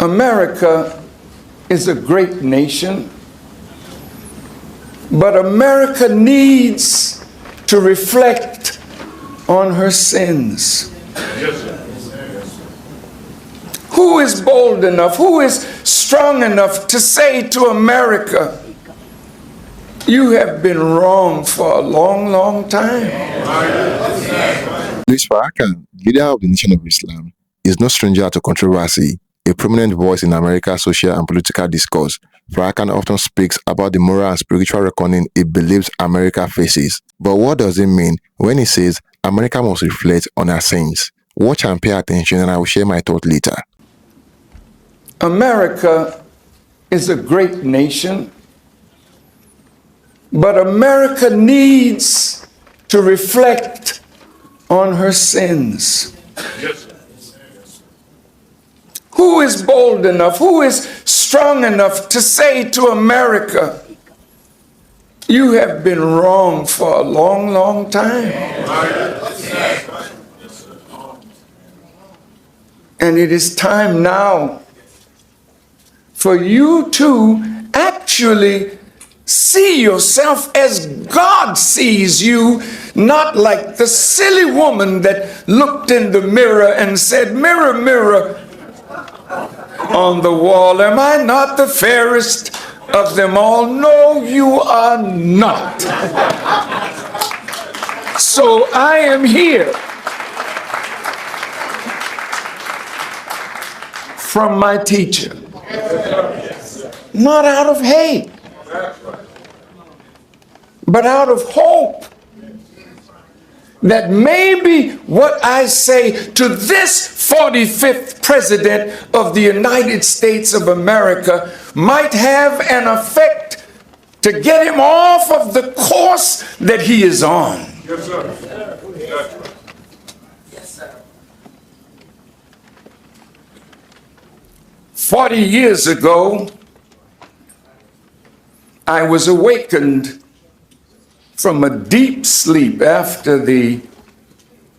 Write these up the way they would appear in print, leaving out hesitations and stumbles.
America is a great nation, but America needs to reflect on her sins. Yes, sir. Who is bold enough, who is strong enough to say to America, you have been wrong for a long, long time? Louis Farrakhan, leader of the Nation of Islam, is no stranger to controversy. A prominent voice in America's social and political discourse, Farrakhan often speaks about the moral and spiritual reckoning he believes America faces. But what does it mean when he says America must reflect on her sins? Watch and pay attention, and I will share my thought later. America is a great nation, but America needs to reflect on her sins. Yes, sir. Who is bold enough, who is strong enough to say to America, you have been wrong for a long, long time? And it is time now for you to actually see yourself as God sees you, not like the silly woman that looked in the mirror and said, mirror, mirror on the wall, am I not the fairest of them all? No, you are not. So I am here from my teacher, not out of hate, but out of hope that maybe what I say to this 45th president of the United States of America might have an effect to get him off of the course that he is on. Yes, sir. Yes, sir. 40 years ago, I was awakened from a deep sleep after the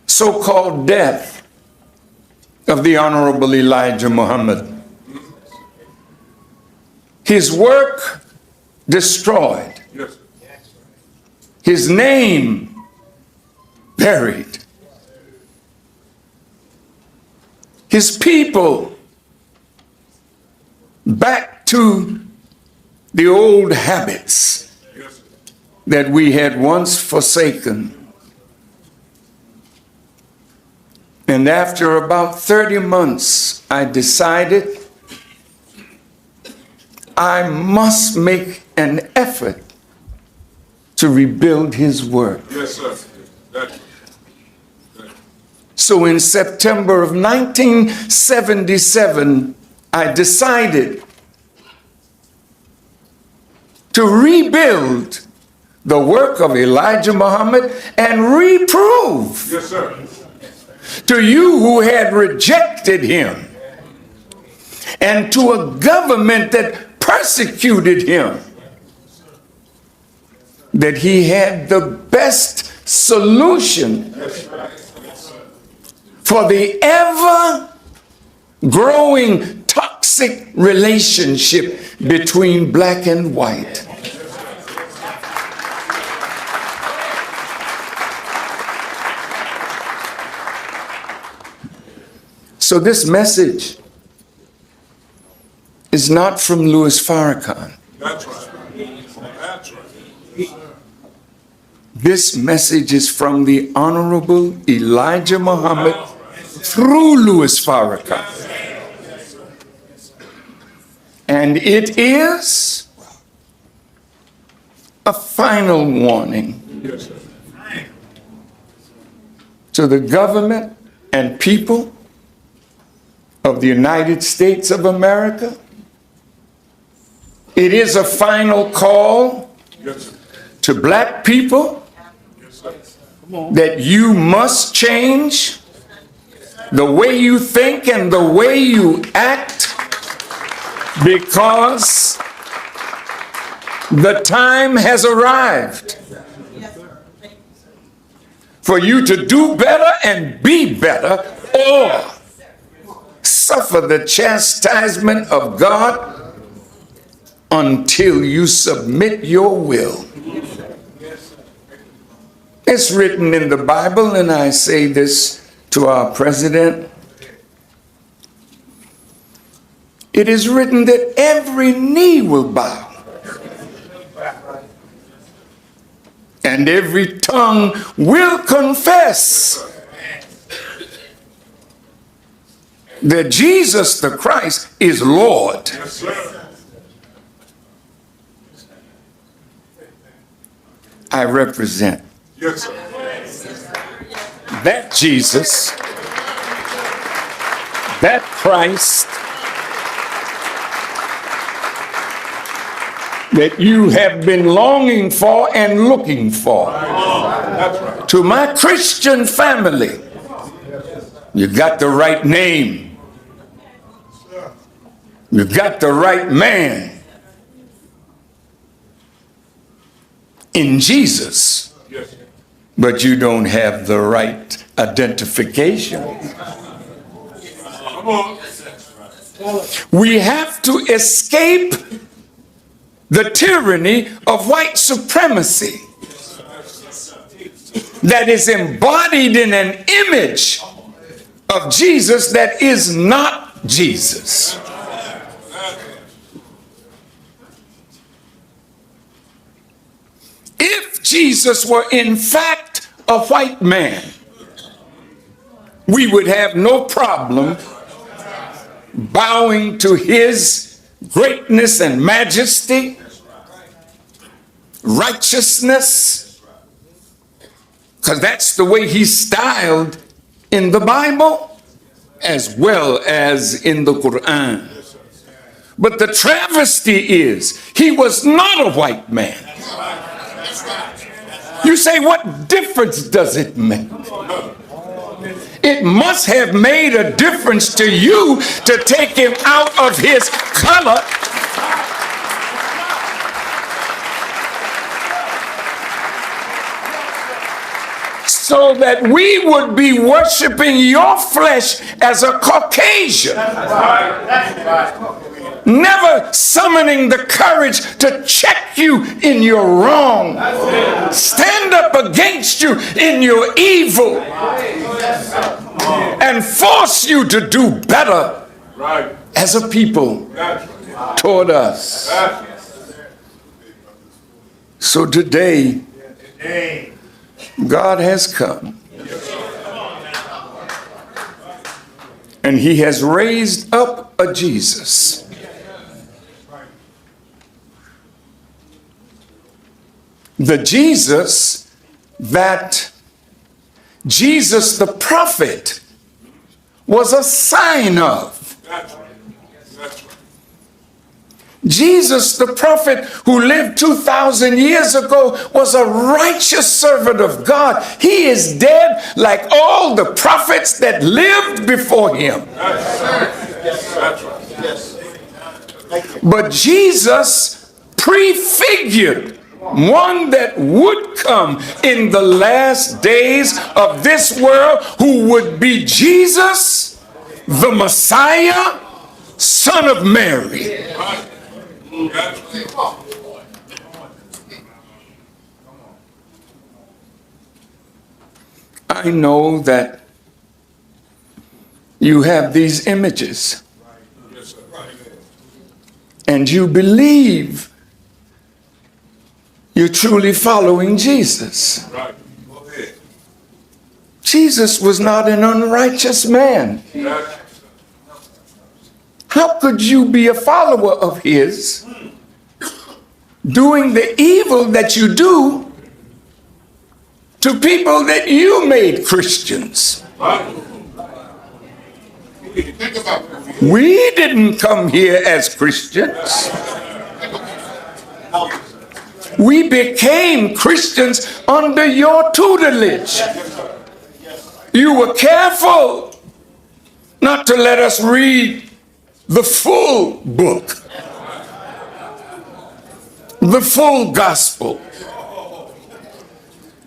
so-called death of the Honorable Elijah Muhammad. His work destroyed. Yes. His name buried. His people back to the old habits that we had once forsaken. And after about 30 months, I decided I must make an effort to rebuild his work. Yes, sir. So in September of 1977, I decided to rebuild the work of Elijah Muhammad and reprove Yes, sir. to you who had rejected him and to a government that persecuted him that he had the best solution for the ever growing toxic relationship between black and white. So this message is not from Louis Farrakhan. That's right. That's right. This message is from the Honorable Elijah Muhammad through Louis Farrakhan. And it is a final warning Yes, sir. to the government and people of the United States of America. It is a final call Yes, sir. to black people Yes, sir. that you must change the way you think and the way you act, because the time has arrived for you to do better and be better, or suffer the chastisement of God until you submit your will. It's written in the Bible, and I say this to our president. It is written that every knee will bow and every tongue will confess that Jesus the Christ is Lord. Yes, sir. I represent Yes, sir. that Jesus, that Christ that you have been longing for and looking for. That's right. To my Christian family, you got the right name. You got the right man in Jesus, Yes. but you don't have the right identification. Come on. We have to escape the tyranny of white supremacy that is embodied in an image of Jesus that is not Jesus. If Jesus were in fact a white man, we would have no problem bowing to his greatness and majesty, righteousness, because that's the way he's styled in the Bible as well as in the Quran. But the travesty is he was not a white man. You say, what difference does it make? It must have made a difference to you to take him out of his color so that we would be worshiping your flesh as a Caucasian. Never summoning the courage to check you in your wrong. Stand up against you in your evil. And force you to do better Right. as a people toward us. So today, God has come. And he has raised up a Jesus. The Jesus that Jesus the prophet was a sign of. That's right. That's right. Jesus the prophet who lived 2,000 years ago was a righteous servant of God. He is dead like all the prophets that lived before him. That's right. But Jesus prefigured one that would come in the last days of this world, who would be Jesus, the Messiah, Son of Mary. I know that you have these images and you believe you're truly following Jesus. Right. Jesus was not an unrighteous man. How could you be a follower of his, doing the evil that you do to people that you made Christians? We didn't come here as Christians. We became Christians under your tutelage. You were careful not to let us read the full book, the full gospel.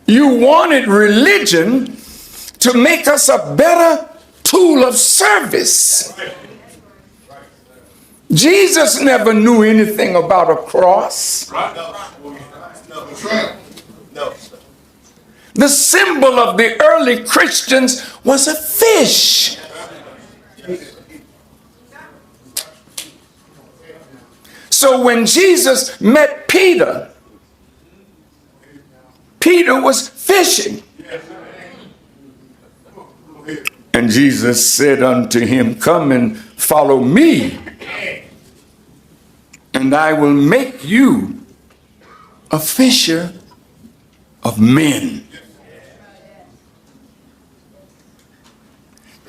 You wanted religion to make us a better tool of service. Jesus never knew anything about a cross. The symbol of the early Christians was a fish. So when Jesus met Peter, Peter was fishing. And Jesus said unto him, come and follow me, and I will make you a fisher of men.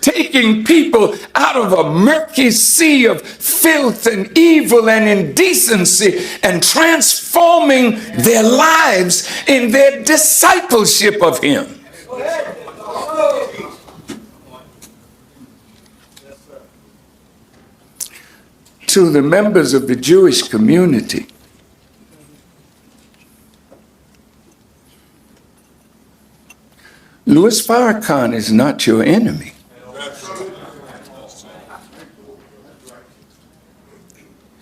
Taking people out of a murky sea of filth and evil and indecency and transforming their lives in their discipleship of him. To the members of the Jewish community, Louis Farrakhan is not your enemy.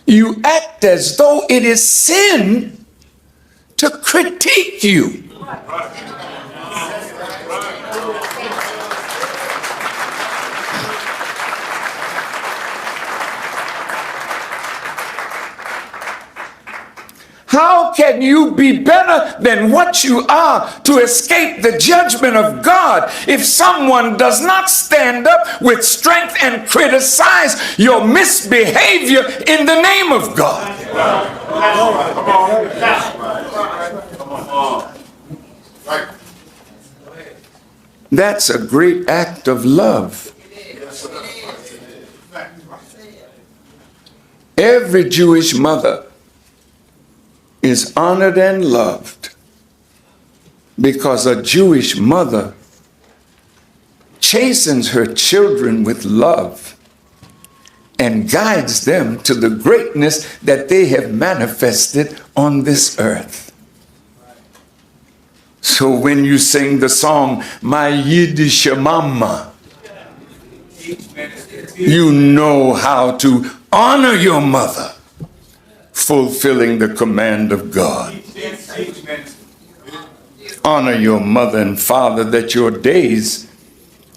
You act as though it is sin to critique you. How can you be better than what you are to escape the judgment of God if someone does not stand up with strength and criticize your misbehavior in the name of God? That's a great act of love. Every Jewish mother is honored and loved because a Jewish mother chastens her children with love and guides them to the greatness that they have manifested on this earth. So when you sing the song, My Yiddish Mama, you know how to honor your mother, fulfilling the command of God. Honor your mother and father that your days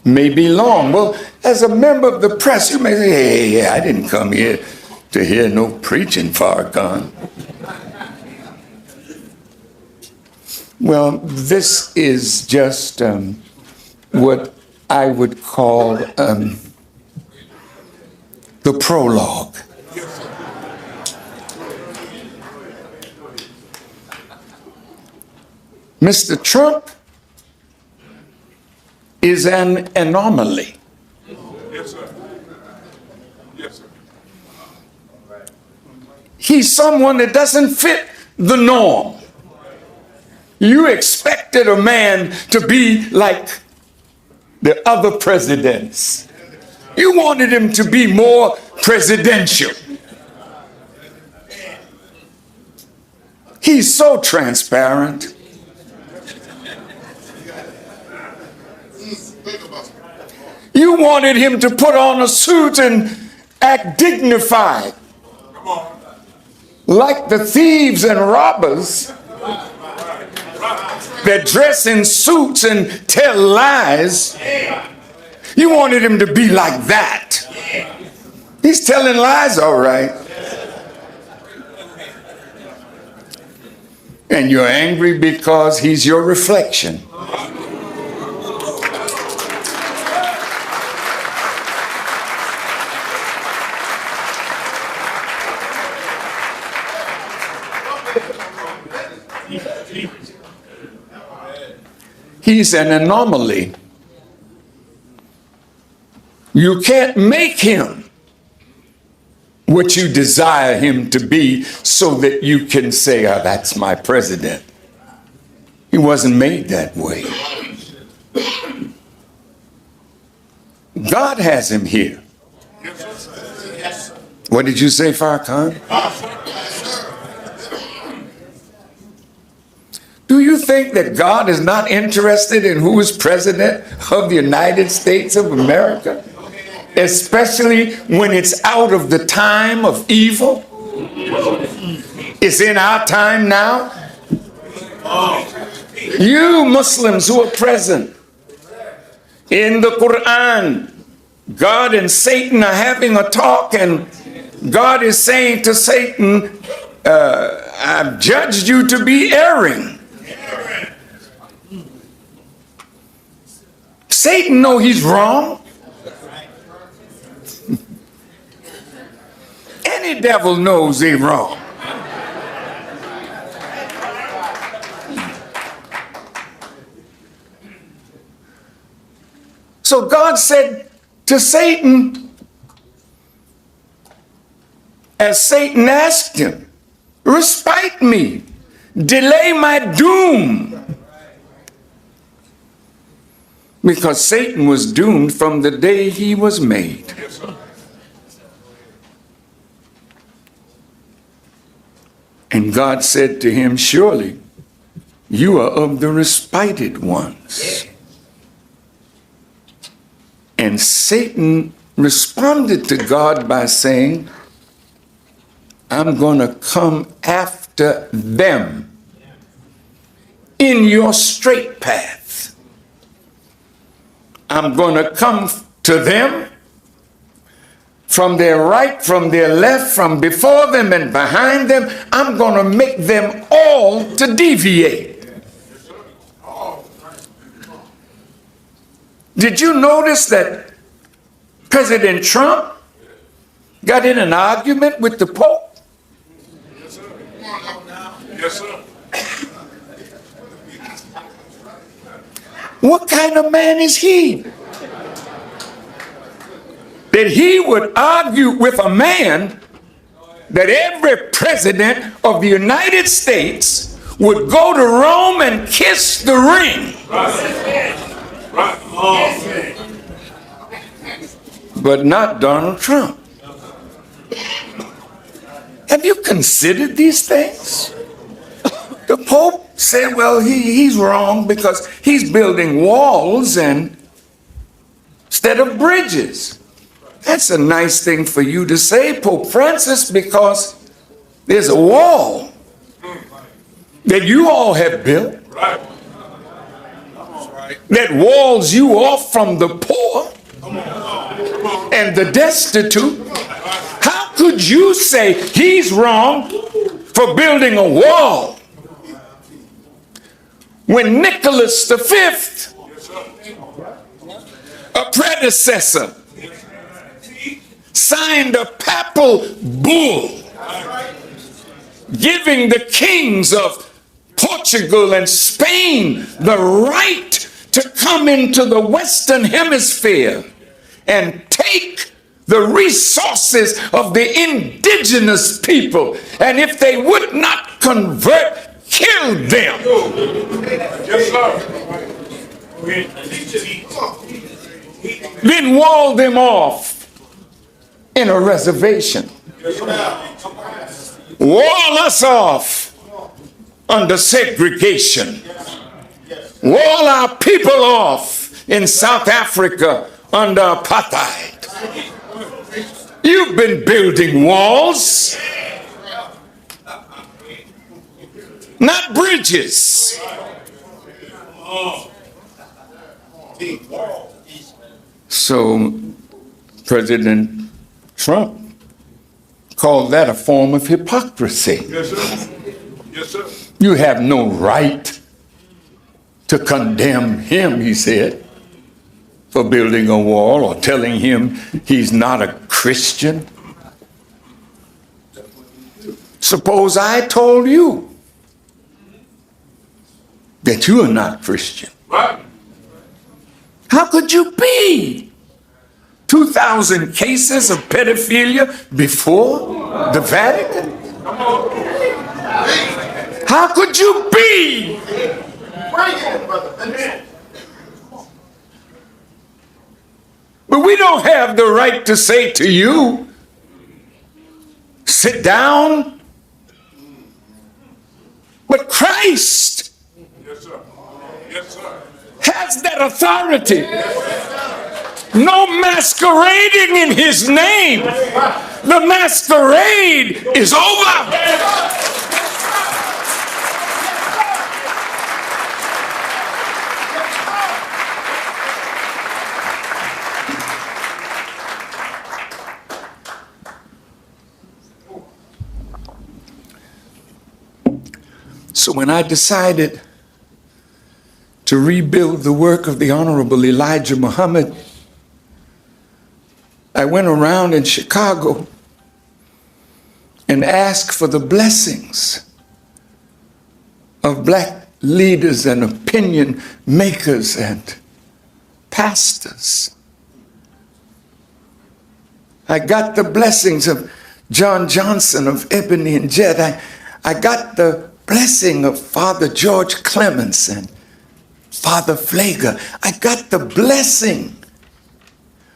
may be long. Well, as a member of the press, you may say, hey, I didn't come here to hear no preaching, Farrakhan. Well, this is just what I would call the prologue. Mr. Trump is an anomaly. Yes, sir. Yes, sir. He's someone that doesn't fit the norm. You expected a man to be like the other presidents. You wanted him to be more presidential. He's so transparent. You wanted him to put on a suit and act dignified, like the thieves and robbers that dress in suits and tell lies. You wanted him to be like that. He's telling lies, all right. And you're angry because he's your reflection. He's an anomaly. You can't make him what you desire him to be so that you can say, oh, that's my president. He wasn't made that way. God has him here. What did you say, Farrakhan? Do you think that God is not interested in who is president of the United States of America? especially when it's out of the time of evil. It's in our time now. You Muslims who are present, in the Quran, God and Satan are having a talk, and God is saying to Satan, I've judged you to be erring. Satan knows he's wrong. Any devil knows they're wrong. So God said to Satan, as Satan asked him, respite me, delay my doom. Because Satan was doomed from the day he was made. And God said to him, surely you are of the respited ones. And Satan responded to God by saying, I'm going to come after them in your straight path. I'm going to come to them from their right, from their left, from before them and behind them. I'm going to make them all to deviate. Did you notice that President Trump got in an argument with the Pope? Yes, sir. Yes, sir. What kind of man is he? That he would argue with a man that every president of the United States would go to Rome and kiss the ring. Right. But not Donald Trump. Have you considered these things? The Pope said, well, he's wrong because he's building walls instead of bridges. That's a nice thing for you to say, Pope Francis, because there's a wall that you all have built that walls you off from the poor and the destitute. How could you say he's wrong for building a wall when Nicholas V, a predecessor, signed a papal bull giving the kings of Portugal and Spain the right to come into the Western Hemisphere and take the resources of the indigenous people, and if they would not convert, kill them. Yes, sir. Then wall them off in a reservation. Wall us off under segregation. Wall our people off in South Africa under apartheid. You've been building walls, not bridges. So President Trump called that a form of hypocrisy. Yes, sir. Yes, sir. You have no right to condemn him, he said, for building a wall or telling him he's not a Christian. Suppose I told you that you are not Christian. Right. How could you be? 2,000 cases of pedophilia before the Vatican? How could you be? But we don't have the right to say to you, sit down. But Christ Yes, sir. Yes, sir. has that authority. No masquerading in his name. The masquerade is over. So when I decided to rebuild the work of the Honorable Elijah Muhammad, I went around in Chicago and asked for the blessings of black leaders and opinion makers and pastors. I got the blessings of John Johnson of Ebony and Jet. I got the blessing of Father George Clements and Father Flager. I got the blessing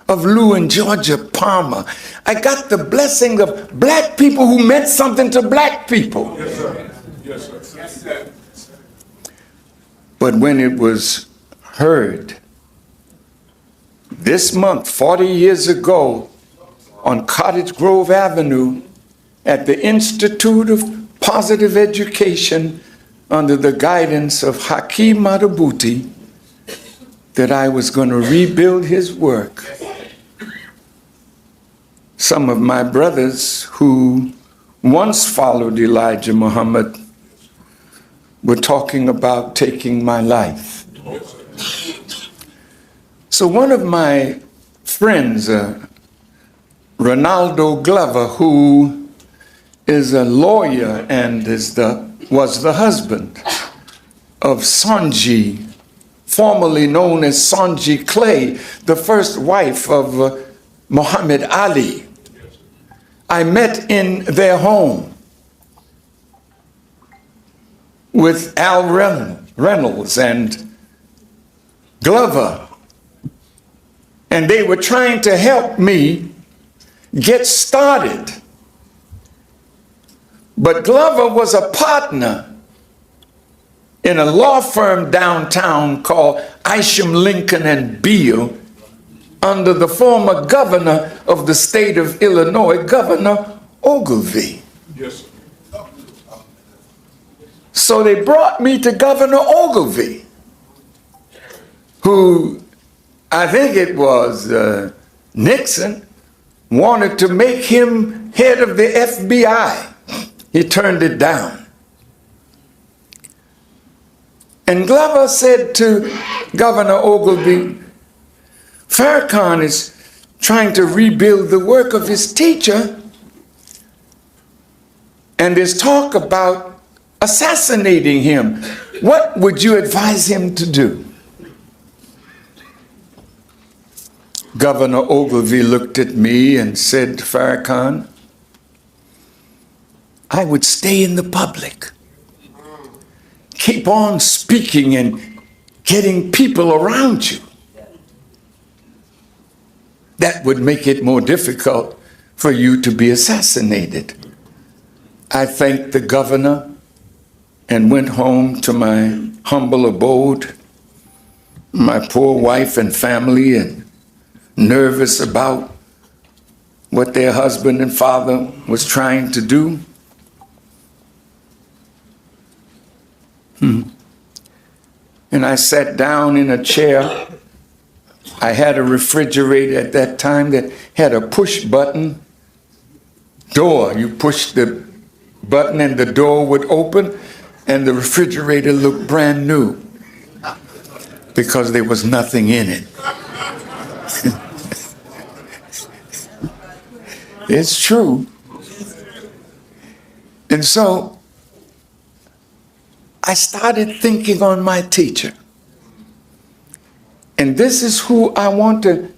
of Lou and Georgia Palmer. I got the blessing of black people who meant something to black people. Yes, sir. Yes, sir. Yes, sir. But when it was heard this month, 40 years ago, on Cottage Grove Avenue at the Institute of Positive Education under the guidance of Hakeem Madhubuti, that I was going to rebuild his work. Some of my brothers who once followed Elijah Muhammad were talking about taking my life. So one of my friends, Ronaldo Glover, who is a lawyer and was the husband of Sonji, formerly known as Sonji Clay, the first wife of Muhammad Ali. I met in their home with Al Reynolds and Glover, and they were trying to help me get started. But Glover was a partner in a law firm downtown called Isham, Lincoln and Beale, under the former governor of the state of Illinois, Governor Ogilvie. Yes, sir. So they brought me to Governor Ogilvie, who, I think it was Nixon, wanted to make him head of the FBI. He turned it down. And Glover said to Governor Ogilvie, Farrakhan is trying to rebuild the work of his teacher, and there's talk about assassinating him. What would you advise him to do? Governor Ogilvie looked at me and said, Farrakhan, I would stay in the public. Keep on speaking and getting people around you. That would make it more difficult for you to be assassinated. I thanked the governor and went home to my humble abode, my poor wife and family, and nervous about what their husband and father was trying to do. And I sat down in a chair. I had a refrigerator at that time that had a push button door. You push the button and the door would open, and the refrigerator looked brand new because there was nothing in it. It's true. And so I started thinking on my teacher. And this is who I want to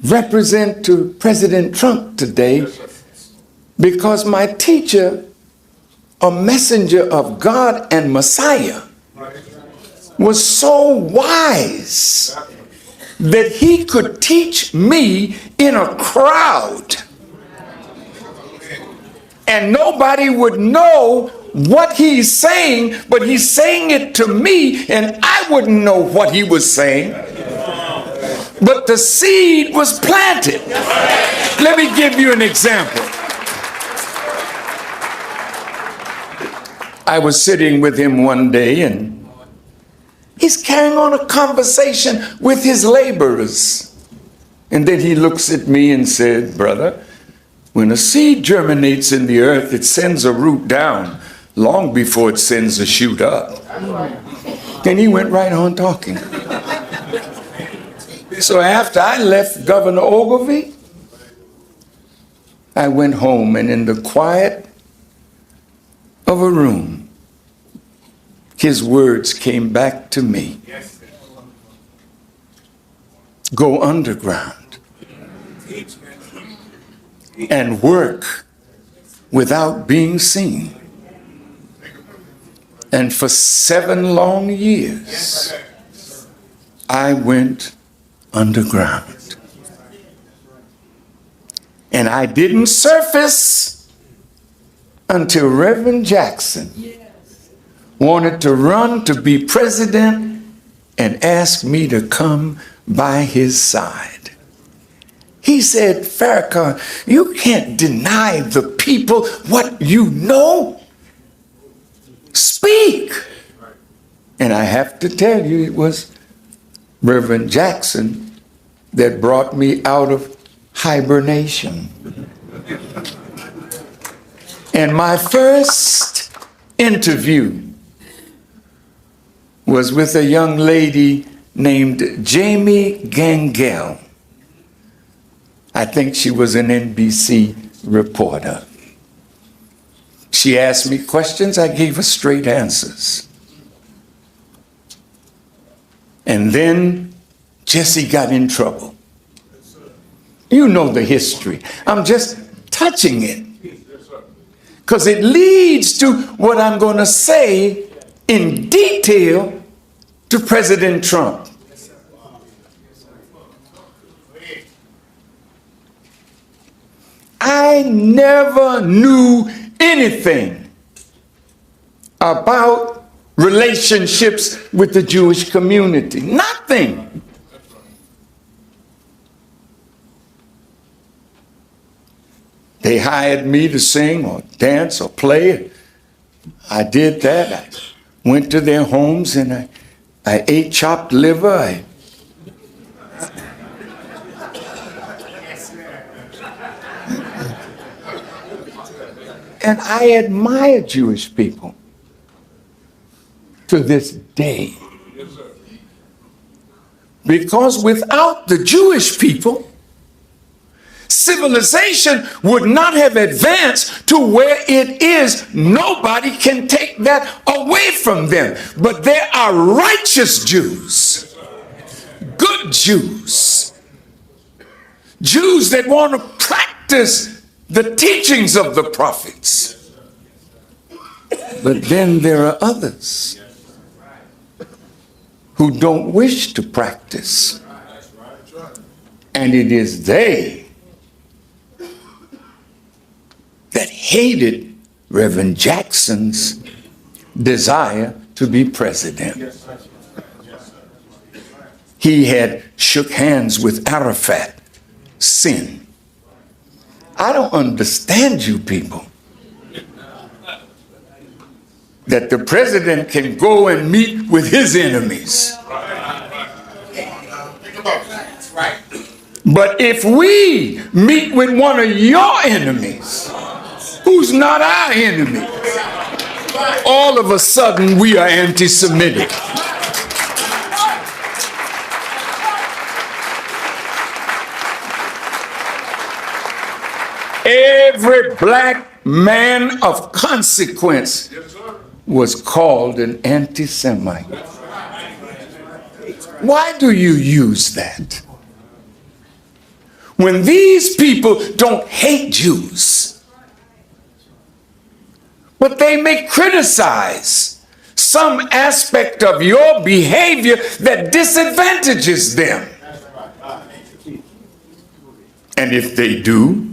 represent to President Trump today, because my teacher, a messenger of God and Messiah, was so wise that he could teach me in a crowd. And nobody would know what he's saying, but he's saying it to me, and I wouldn't know what he was saying. but the seed was planted. Let me give you an example. I was sitting with him one day, and he's carrying on a conversation with his laborers. And then he looks at me and said, "Brother, when a seed germinates in the earth, it sends a root down long before it sends a shoot up." And he went right on talking. So after I left Governor Ogilvy, I went home, and in the quiet of a room, his words came back to me. Go underground and work without being seen. And for 7 long years, I went underground. And I didn't surface until Reverend Jackson wanted to run to be president and asked me to come by his side. He said, "Farrakhan, you can't deny the people what you know. Speak." And I have to tell you, it was Reverend Jackson that brought me out of hibernation. And my first interview was with a young lady named Jamie Gangel. I think she was an NBC reporter. She asked me questions, I gave her straight answers. And then Jesse got in trouble. You know the history. I'm just touching it, because it leads to what I'm going to say in detail to President Trump. I never knew anything about relationships with the Jewish community. Nothing. They hired me to sing or dance or play. I did that. I went to their homes and I ate chopped liver. And I admire Jewish people to this day. Because without the Jewish people, civilization would not have advanced to where it is. Nobody can take that away from them. But there are righteous Jews, good Jews, Jews that want to practice the teachings of the prophets. But then there are others who don't wish to practice. And it is they that hated Reverend Jackson's desire to be president. He had shook hands with Arafat. Sin. I don't understand you people. That the president can go and meet with his enemies. But if we meet with one of your enemies, who's not our enemy, all of a sudden we are anti-Semitic. Every black man of consequence was called an anti-Semite. Why do you use that? When these people don't hate Jews, but they may criticize some aspect of your behavior that disadvantages them. And if they do,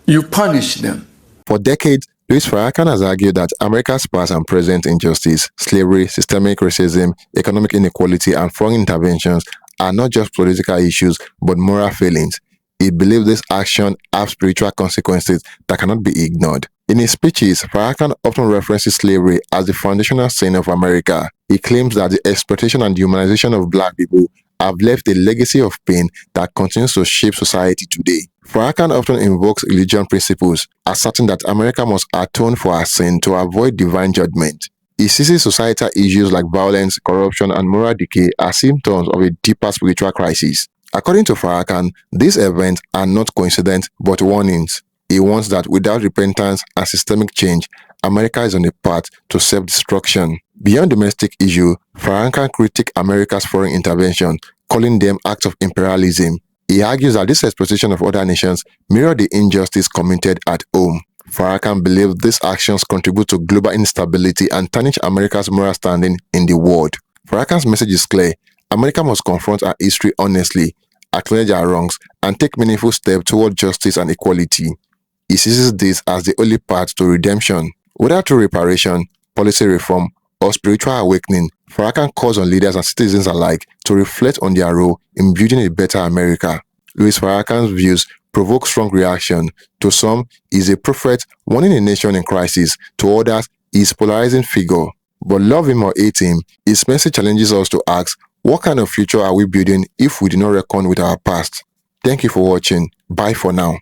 you punish them. For decades, Louis Farrakhan has argued that America's past and present injustice, slavery, systemic racism, economic inequality, and foreign interventions are not just political issues but moral failings. He believes this action have spiritual consequences that cannot be ignored. In his speeches, Farrakhan often references slavery as the foundational sin of America. He claims that the exploitation and dehumanization of black people have left a legacy of pain that continues to shape society today. Farrakhan often invokes religion principles, asserting that America must atone for her sin to avoid divine judgment. He sees societal issues like violence, corruption, and moral decay as symptoms of a deeper spiritual crisis. According to Farrakhan, these events are not coincidence but warnings. He warns that without repentance and systemic change, America is on a path to self-destruction. Beyond domestic issue, Farrakhan critiques America's foreign intervention, calling them acts of imperialism. He argues that this exploitation of other nations mirror the injustice committed at home. Farrakhan believes these actions contribute to global instability and tarnish America's moral standing in the world. Farrakhan's message is clear. America must confront her history honestly, acknowledge her wrongs, and take meaningful steps toward justice and equality. He sees this as the only path to redemption. Whether through reparation, policy reform, or spiritual awakening, Farrakhan calls on leaders and citizens alike to reflect on their role in building a better America. Louis Farrakhan's views provoke strong reaction. To some, he is a prophet warning a nation in crisis. To others, he is a polarizing figure. But love him or hate him, his message challenges us to ask, what kind of future are we building if we do not reckon with our past? Thank you for watching. Bye for now.